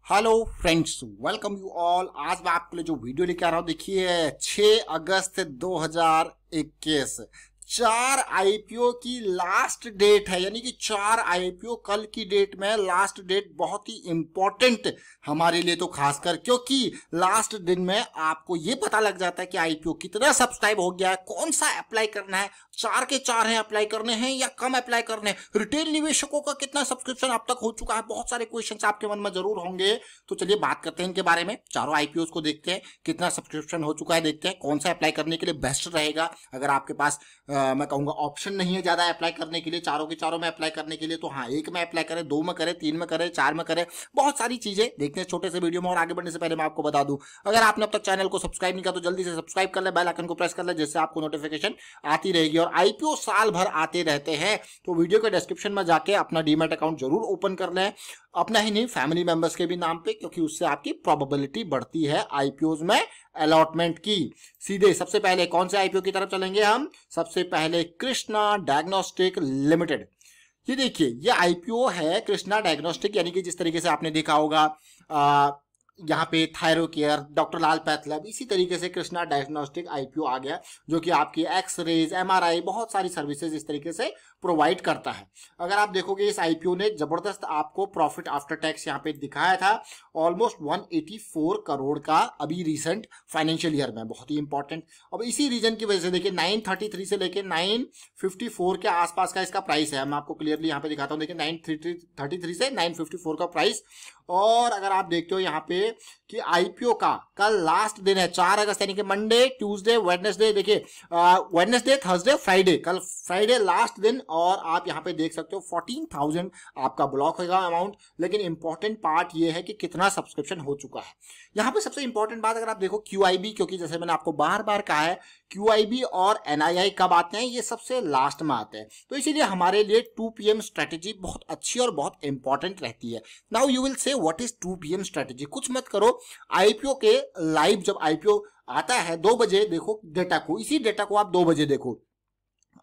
Hello friends, welcome you all. आज मैं आपके लिए जो वीडियो लेके आ रहा हूँ, देखिए 6 अगस्त 2021 4 आईपीओ की लास्ट डेट है। यानी कि 4 आईपीओ कल की डेट में लास्ट डेट बहुत ही इंपॉर्टेंट हमारे लिए, तो खासकर क्योंकि लास्ट दिन में आपको ये पता लग जाता है कि आईपीओ कितना सब्सक्राइब हो गया है, कौन सा अप्लाई करना है, 4 के 4 हैं अप्लाई करने हैं या कम अप्लाई करने हैं, रिटेल निवेशकों का कितना सब्सक्रिप्शन अब तक हो चुका है। बहुत सारे क्वेश्चंस आपके मन में जरूर होंगे, तो चलिए बात करते हैं इनके बारे में। चारों आईपीओ को देखते हैं, कितना सब्सक्रिप्शन हो चुका है, देखते हैं कौन सा अप्लाई करने के लिए बेस्ट रहेगा। अगर आपके पास मैं कहूंगा ऑप्शन नहीं है ज्यादा अप्लाई करने के लिए, चारों के चारों में अप्लाई करने के लिए, तो हाँ, 1 में अप्लाई करें, 2 में करें, 3 में करें, 4 में करें, बहुत सारी चीजें देखते हैं छोटे से वीडियो में। और आगे बढ़ने से पहले मैं आपको बता दूं, अगर आपने अब तक चैनल को सब्सक्राइब नहीं किया तो जल्दी से सब्सक्राइब कर ले, बेल आइकन को प्रेस कर ले, जिससे आपको नोटिफिकेशन आती रहेगी। और आईपीओ साल भर आते रहते हैं, तो वीडियो के डिस्क्रिप्शन में जाके अपना डीमैट अकाउंट जरूर ओपन कर लें, अपना ही नहीं फैमिली मेंबर्स के भी नाम पे, क्योंकि उससे आपकी प्रोबेबिलिटी बढ़ती है आईपीओज में अलॉटमेंट की। सीधे सबसे पहले कौन से आईपीओ की तरफ चलेंगे हम? सबसे पहले कृष्णा डायग्नोस्टिक लिमिटेड। ये देखिए, ये आईपीओ है कृष्णा डायग्नोस्टिक, यानी कि जिस तरीके से आपने देखा होगा यहाँ पे थायरोकेयर, डॉक्टर लाल पैथलैब, इसी तरीके से कृष्णा डायग्नोस्टिक आईपीओ आ गया, जो कि आपकी एक्सरेज, एमआरआई, बहुत सारी सर्विसेज इस तरीके से प्रोवाइड करता है। अगर आप देखोगे, इस आईपीओ ने जबरदस्त आपको प्रॉफिट आफ्टर टैक्स यहाँ पे दिखाया था, ऑलमोस्ट 184 करोड़ का अभी रिसेंट फाइनेंशियल ईयर में, बहुत ही इंपॉर्टेंट। अब इसी रीजन की वजह से देखिए 933 से लेके 954 के आसपास का इसका प्राइस है। मैं आपको क्लियरली यहाँ पे दिखाता हूँ, देखिए 933 से 954 का प्राइस। और अगर आप देखते हो यहाँ पे कि आईपीओ का कल लास्ट दिन है 4 अगस्त, यानी कि मंडे, ट्यूसडे, वेडनेसडे, देखिए वेडनेसडे, थर्सडे, फ्राइडे, कल फ्राइडे लास्ट दिन। और आप यहाँ पे देख सकते हो 14,000 आपका ब्लॉक होगा अमाउंट। लेकिन इंपॉर्टेंट पार्ट ये है कि कितना सब्सक्रिप्शन हो चुका है। यहाँ पे सबसे इंपॉर्टेंट बात, अगर आप देखो क्यूआईबी, क्योंकि जैसे मैंने आपको बार बार कहा है, क्यूआईबी और एनआईआई कब आते हैं? ये सबसे लास्ट में आते हैं, तो इसीलिए हमारे लिए 2 PM स्ट्रेटेजी बहुत अच्छी और बहुत इंपॉर्टेंट रहती है। Now you will say what is 2 PM strategy. कुछ मत करो, आईपीओ के लाइव जब आईपीओ आता है 2 बजे देखो डेटा को, इसी डेटा को आप 2 बजे देखो।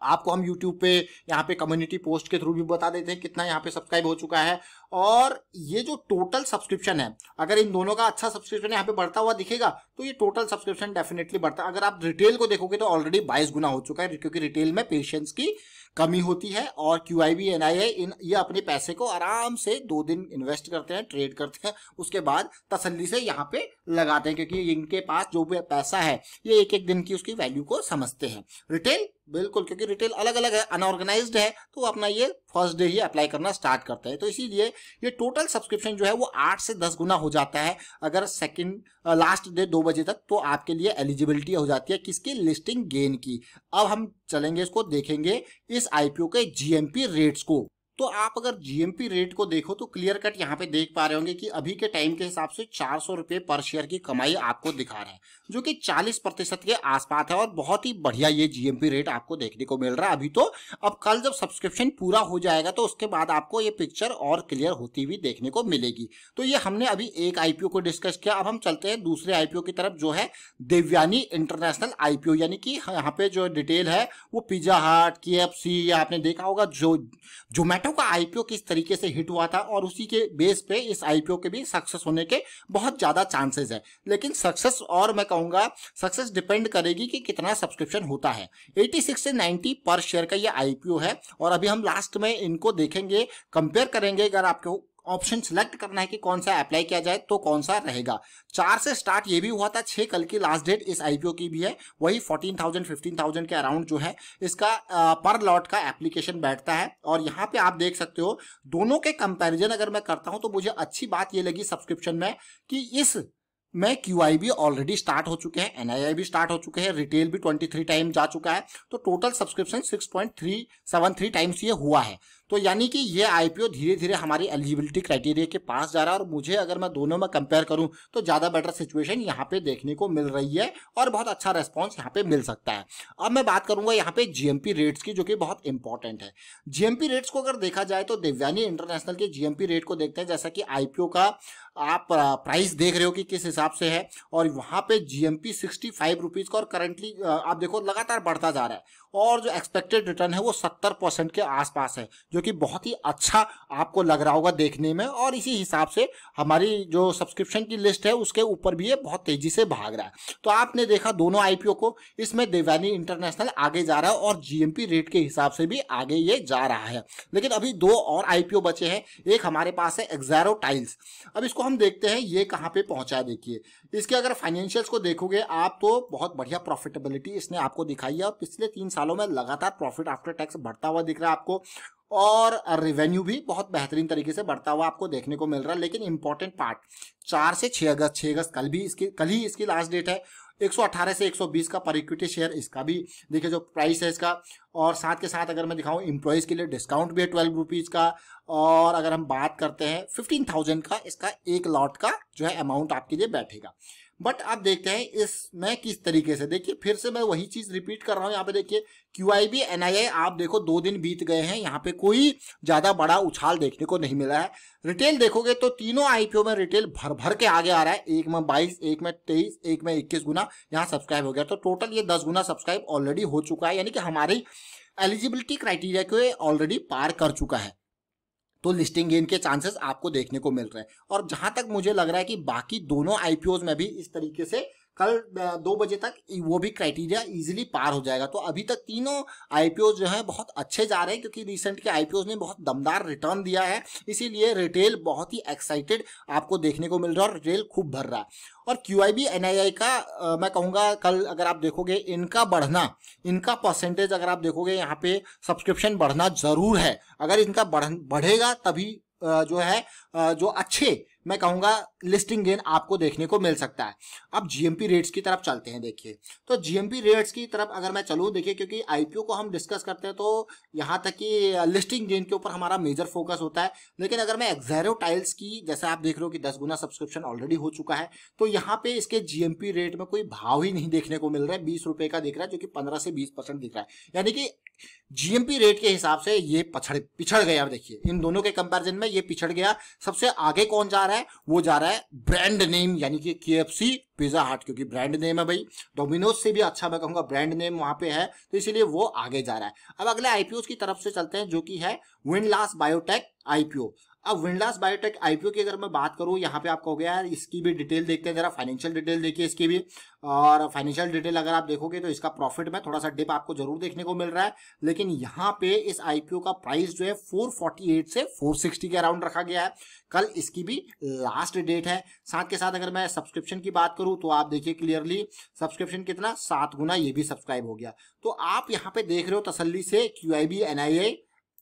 आपको हम YouTube पे यहाँ पे कम्युनिटी पोस्ट के थ्रू भी बता देते हैं कितना यहाँ पे सब्सक्राइब हो चुका है। और ये जो टोटल सब्सक्रिप्शन है, अगर इन दोनों का अच्छा सब्सक्रिप्शन यहाँ पे बढ़ता हुआ दिखेगा, तो ये टोटल सब्सक्रिप्शन डेफिनेटली बढ़ता है। अगर आप रिटेल को देखोगे तो ऑलरेडी 22 गुना हो चुका है, क्योंकि रिटेल में पेशेंस की कमी होती है। और क्यूआईबी, एनआईआई, ये अपने पैसे को आराम से 2 दिन इन्वेस्ट करते हैं, ट्रेड करते हैं, उसके बाद तसल्ली से यहाँ पे लगाते हैं, क्योंकि इनके पास जो भी पैसा है ये एक एक दिन की उसकी वैल्यू को समझते हैं। रिटेल बिल्कुल, क्योंकि रिटेल अलग अलग है, अनऑर्गेनाइज्ड है, तो वो अपना ये फर्स्ट डे ही अप्लाई करना स्टार्ट करता है। तो इसीलिए ये टोटल सब्सक्रिप्शन जो है वो 8 से 10 गुना हो जाता है अगर सेकंड लास्ट डे 2 बजे तक, तो आपके लिए एलिजिबिलिटी हो जाती है किसकी? लिस्टिंग गेन की। अब हम चलेंगे, इसको देखेंगे इस आईपीओ के जीएमपी रेट्स को। तो आप अगर जीएमपी रेट को देखो तो क्लियर कट यहाँ पे देख पा रहे होंगे कि अभी के टाइम के हिसाब से 400 रुपए पर शेयर की कमाई आपको दिखा रहे हैं, जो कि 40% के आसपास है। और बहुत ही बढ़िया ये जीएमपी रेट आपको देखने को मिल रहा है अभी तो। अब कल जब सब्सक्रिप्शन पूरा हो जाएगा तो उसके बाद आपको ये पिक्चर और क्लियर होती हुई देखने को मिलेगी। तो ये हमने अभी एक आईपीओ को डिस्कस किया। अब हम चलते हैं दूसरे आईपीओ की तरफ, जो है देवयानी इंटरनेशनल आईपीओ। यानी कि यहाँ पे जो डिटेल है वो पिज्जा हट, KFC, या आपने देखा होगा जोमैटो का आईपीओ किस तरीके से हिट हुआ था, और उसी के बेस पे इस आईपीओ के भी सक्सेस होने के बहुत ज्यादा चांसेस है। लेकिन सक्सेस, और मैं कहूंगा सक्सेस डिपेंड करेगी कि कितना सब्सक्रिप्शन होता है। 86 से 90 पर शेयर का ये आईपीओ है। और अभी हम लास्ट में इनको देखेंगे, कंपेयर करेंगे। अगर आपको ऑप्शन सिलेक्ट करना है कि कौन सा अप्लाई किया जाए तो कौन सा रहेगा। 4 से स्टार्ट ये भी हुआ था, 6 कल की लास्ट डेट इस आईपीओ की भी है, वही 14,000 15,000 के अराउंड जो है इसका पर लॉट का एप्लीकेशन बैठता है। और यहाँ पे आप देख सकते हो दोनों के कंपैरिजन अगर मैं करता हूं तो मुझे अच्छी बात ये लगी सब्सक्रिप्शन में कि इस में क्यूआईबी ऑलरेडी स्टार्ट हो चुके हैं, एनआईआई भी स्टार्ट हो चुके हैं, रिटेल भी 23 टाइम जा चुका है, तो टोटल सब्सक्रिप्शन 6.373 टाइम्स ये हुआ है। तो यानी कि ये आईपीओ धीरे धीरे हमारी एलिजिबिलिटी क्राइटेरिया के पास जा रहा है। और मुझे अगर मैं दोनों में कंपेयर करूं तो ज्यादा बेटर सिचुएशन यहाँ पे देखने को मिल रही है और बहुत अच्छा रेस्पॉन्स यहाँ पे मिल सकता है। अब मैं बात करूंगा यहाँ पे जीएमपी रेट्स की, जो कि बहुत इंपॉर्टेंट है। जीएमपी रेट्स को अगर देखा जाए तो देवयानी इंटरनेशनल के जीएमपी रेट को देखते हैं। जैसा कि आईपीओ का आप प्राइस देख रहे हो कि किस हिसाब से है, और वहां पे जीएमपी 65 रुपीज का, और करंटली आप देखो लगातार बढ़ता जा रहा है। और जो एक्सपेक्टेड रिटर्न है वो 70% के आसपास है, जो कि बहुत ही अच्छा आपको लग रहा होगा देखने में, और इसी हिसाब से हमारी जो सब्सक्रिप्शन की लिस्ट है उसके ऊपर भी ये बहुत तेजी से भाग रहा है। तो आपने देखा दोनों आईपीओ को, इसमें देवयानी इंटरनेशनल आगे जा रहा है और जीएमपी रेट के हिसाब से भी आगे ये जा रहा है। लेकिन अभी दो और आईपीओ बचे हैं, एक हमारे पास है एक्सैरो टाइल्स। अब इसको हम देखते हैं ये कहाँ पे पहुंचा है। देखिए इसके अगर फाइनेंशियल्स को देखोगे आप तो बहुत बढ़िया प्रॉफिटेबिलिटी इसने आपको दिखाई है, और पिछले 3 सालों में लगातार प्रॉफिट आफ्टर टैक्स बढ़ता हुआ दिख रहा है आपको, और रेवेन्यू भी बहुत बेहतरीन तरीके से बढ़ता हुआ आपको देखने को मिल रहा है। लेकिन इंपॉर्टेंट पार्ट 4 से 6 अगस्त, 6 अगस्त कल ही इसकी लास्ट डेट है। 118 से 120 का पर इक्विटी शेयर इसका भी देखिए जो प्राइस है इसका, और साथ के साथ अगर मैं दिखाऊं एम्प्लॉयज के लिए डिस्काउंट भी है 12 रुपीज का, और अगर हम बात करते हैं 15,000 का इसका एक लॉट का जो है अमाउंट आपके लिए बैठेगा। बट अब देखते हैं इसमें किस तरीके से, देखिए फिर से मैं वही चीज रिपीट कर रहा हूं। यहाँ पे देखिए QIB NII आप देखो 2 दिन बीत गए हैं, यहाँ पे कोई ज्यादा बड़ा उछाल देखने को नहीं मिला है। रिटेल देखोगे तो तीनों आईपीओ में रिटेल भर भर के आगे आ रहा है, एक में 22, एक में 23, एक में 21 गुना यहाँ सब्सक्राइब हो गया। तो टोटल ये 10 गुना सब्सक्राइब ऑलरेडी हो चुका है, यानी कि हमारी एलिजिबिलिटी क्राइटेरिया को ऑलरेडी पार कर चुका है। तो लिस्टिंग गेन के चांसेस आपको देखने को मिल रहे हैं। और जहां तक मुझे लग रहा है कि बाकी दोनों आईपीओज में भी इस तरीके से कल 2 बजे तक वो भी क्राइटेरिया इजीली पार हो जाएगा। तो अभी तक तीनों आईपीओ जो है बहुत अच्छे जा रहे हैं, क्योंकि रिसेंट के आईपीओ ने बहुत दमदार रिटर्न दिया है, इसीलिए रिटेल बहुत ही एक्साइटेड आपको देखने को मिल रहा है और रिटेल खूब भर रहा है। और QIB NII का मैं कहूँगा कल अगर आप देखोगे इनका बढ़ना, इनका परसेंटेज अगर आप देखोगे यहाँ पे सब्सक्रिप्शन बढ़ना जरूर है। अगर इनका बढ़ेगा तभी जो है जो अच्छे मैं कहूँगा लिस्टिंग गेन आपको देखने को मिल सकता है। अब GMP रेट्स की तरफ चलते हैं। देखिए तो GMP रेट्स की तरफ अगर मैं चलूँ, देखिए क्योंकि आईपीओ को हम डिस्कस करते हैं तो यहाँ तक कि लिस्टिंग गेन के ऊपर हमारा मेजर फोकस होता है। लेकिन अगर मैं एक्सैरो टाइल्स की, जैसे आप देख रहे हो कि 10 गुना सब्सक्रिप्शन ऑलरेडी हो चुका है, तो यहाँ पे इसके GMP रेट में कोई भाव ही नहीं देखने को मिल रहा है। 20 रुपए का दिख रहा है, जो कि 15 से 20% दिख रहा है, यानी कि GMP रेट के हिसाब से ये पिछड़ गया। देखिए इन दोनों के कंपैरिजन में ये पिछड़ गया। सबसे आगे कौन जा रहा है? वो जा रहा है ब्रांड नेम, यानी कि KFC, पिज्जा हट, क्योंकि ब्रांड नेम है भाई। डोमिनोज से भी अच्छा मैं कहूंगा ब्रांड नेम वहां पे है, तो इसीलिए वो आगे जा रहा है। अब अगले आईपीओ की तरफ से चलते हैं, जो कि है विंडलास बायोटेक आईपीओ। अब विंडलास बायोटेक आईपीओ की अगर मैं बात करूं, यहाँ पे आपको हो गया यार इसकी भी डिटेल देखते हैं जरा, फाइनेंशियल डिटेल देखिए इसकी भी। और फाइनेंशियल डिटेल अगर आप देखोगे तो इसका प्रॉफिट में थोड़ा सा डिप आपको जरूर देखने को मिल रहा है। लेकिन यहाँ पे इस आईपीओ का प्राइस जो है 448 से 460 के अराउंड रखा गया है। कल इसकी भी लास्ट डेट है। साथ के साथ अगर मैं सब्सक्रिप्शन की बात करूं तो आप देखिए क्लियरली सब्सक्रिप्शन कितना, 7 गुना ये भी सब्सक्राइब हो गया। तो आप यहाँ पे देख रहे हो तसल्ली से QIB NII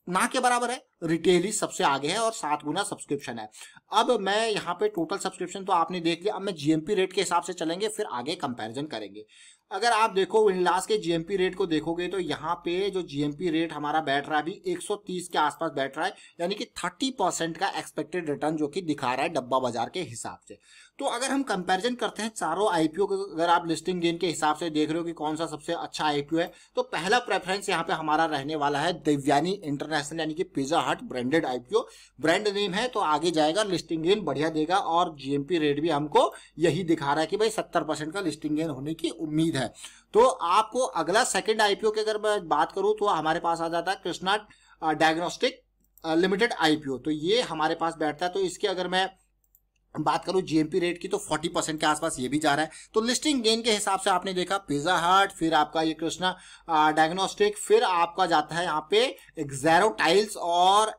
ना के बराबर है, रिटेल ही सबसे आगे है और 7 गुना सब्सक्रिप्शन है। अब मैं यहाँ पे टोटल सब्सक्रिप्शन तो आपने देख लिया, अब मैं GMP रेट के हिसाब से चलेंगे, फिर आगे कंपैरिजन करेंगे। अगर आप देखो विंडलास के GMP रेट को देखोगे तो यहाँ पे जो GMP रेट हमारा बैठ रहा है अभी 130 के आसपास बैठ रहा है, यानी कि 30% का एक्सपेक्टेड रिटर्न जो कि दिखा रहा है डब्बा बाजार के हिसाब से। तो अगर हम कंपैरिजन करते हैं चारों आईपीओ को, अगर आप लिस्टिंग गेन के हिसाब से देख रहे हो कि कौन सा सबसे अच्छा आईपीओ है, तो पहला प्रेफरेंस यहाँ पे हमारा रहने वाला है देवयानी इंटरनेशनल, यानी कि पिज्जा हट ब्रांडेड आईपीओ। ब्रांड नेम है तो आगे जाएगा, लिस्टिंग गेन बढ़िया देगा, और GMP रेट भी हमको यही दिखा रहा है कि भाई 70% का लिस्टिंग गेन होने की उम्मीद है। तो आपको अगला सेकंड आईपीओ की अगर मैं बात करूं तो हमारे पास आ जाता है कृष्णा डायग्नोस्टिक लिमिटेड आईपीओ। तो ये हमारे पास बैठता है। तो इसके अगर मैं बात करूं GMP रेट की तो 40% के आसपास ये भी जा रहा है। तो लिस्टिंग गेन के हिसाब से आपने देखा पिज्जा हट, फिर आपका ये कृष्णा डायग्नोस्टिक, फिर आपका जाता है यहाँ पे एक्सैरो टाइल्स, और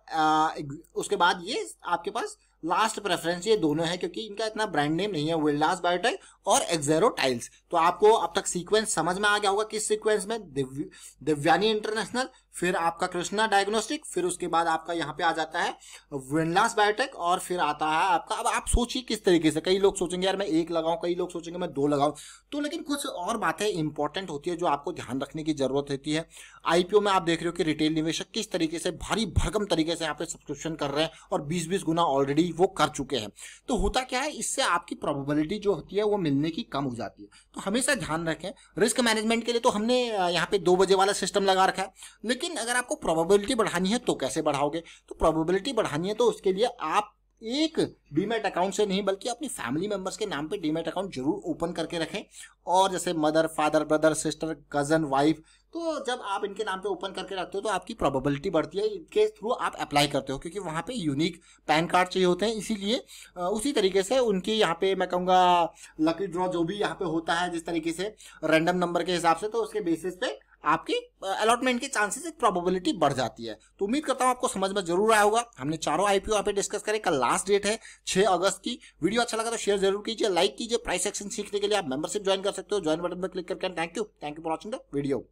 उसके बाद ये आपके पास लास्ट प्रेफरेंस ये दोनों है, क्योंकि इनका इतना ब्रांड नेम नहीं है, विंडलास बायोटेक और एक्सैरो टाइल्स। तो आपको अब तक सीक्वेंस समझ में आ गया होगा, किस सीक्वेंस में देवयानी इंटरनेशनल, फिर आपका कृष्णा डायग्नोस्टिक, फिर उसके बाद आपका यहाँ पे आ जाता है विंडलास बायोटेक, और फिर आता है आपका, अब आप सोचिए किस तरीके से, कई लोग सोचेंगे यार मैं 1 लगाऊं, कई लोग सोचेंगे मैं 2 लगाऊं, तो लेकिन कुछ और बातें इंपॉर्टेंट होती है जो आपको ध्यान रखने की जरूरत होती है। आईपीओ में आप देख रहे हो कि रिटेल निवेशक किस तरीके से भारी भरकम तरीके से यहाँ पे सब्सक्रिप्शन कर रहे हैं, और 20-20 गुना ऑलरेडी वो कर चुके हैं। तो होता क्या है, इससे आपकी प्रोबेबिलिटी जो होती है वो मिलने की कम हो जाती है। तो हमेशा ध्यान रखें, रिस्क मैनेजमेंट के लिए तो हमने यहाँ पे 2 बजे वाला सिस्टम लगा रखा है, लेकिन अगर आपको प्रोबेबिलिटी बढ़ानी है तो कैसे बढ़ाओगे? तो प्रोबेबिलिटी बढ़ानी है तो उसके लिए आप एक डीमैट अकाउंट से नहीं बल्कि अपनी फैमिली मेंबर्स के नाम पे डीमैट अकाउंट जरूर ओपन करके रखें। और जैसे mother, father, brother, sister, cousin, wife, तो जब आप इनके नाम पे ओपन करके रखते हो तो आपकी प्रोबेबिलिटी बढ़ती है, इनके थ्रू आप अप्लाई करते हो, क्योंकि वहाँ पे यूनिक पैन कार्ड चाहिए होते हैं। इसीलिए उसी तरीके से उनकी यहाँ पे मैं कहूँगा लकी ड्रॉ जो भी यहाँ पे होता है जिस तरीके से रैंडम नंबर के हिसाब से, तो उसके बेसिस पे आपकी अलॉटमेंट के चांसेस, एक प्रोबेबिलिटी बढ़ जाती है। तो उम्मीद करता हूँ आपको समझ में जरूर आया होगा। हमने चारों आईपीओ यहाँ पे डिस्कस करें। कल लास्ट डेट है 6 अगस्त की। वीडियो अच्छा लगा तो शेयर जरूर कीजिए, लाइक कीजिए। प्राइस एक्शन सीखने के लिए आप मेंबरशिप ज्वाइन कर सकते हो, ज्वाइन बटन पर क्लिक करके। Thank you for watching the video.